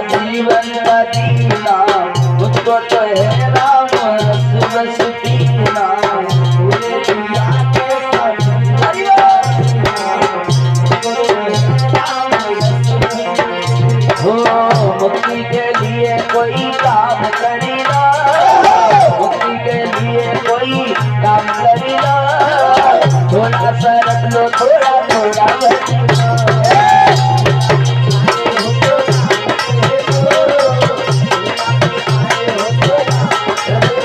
जीवन का दीना मुझको तो है राम बस दीना हो मुक्ति के लिए कोई काम करेगा, मुक्ति के लिए कोई काम करेगा, थोड़ा सा रख लो थोड़ा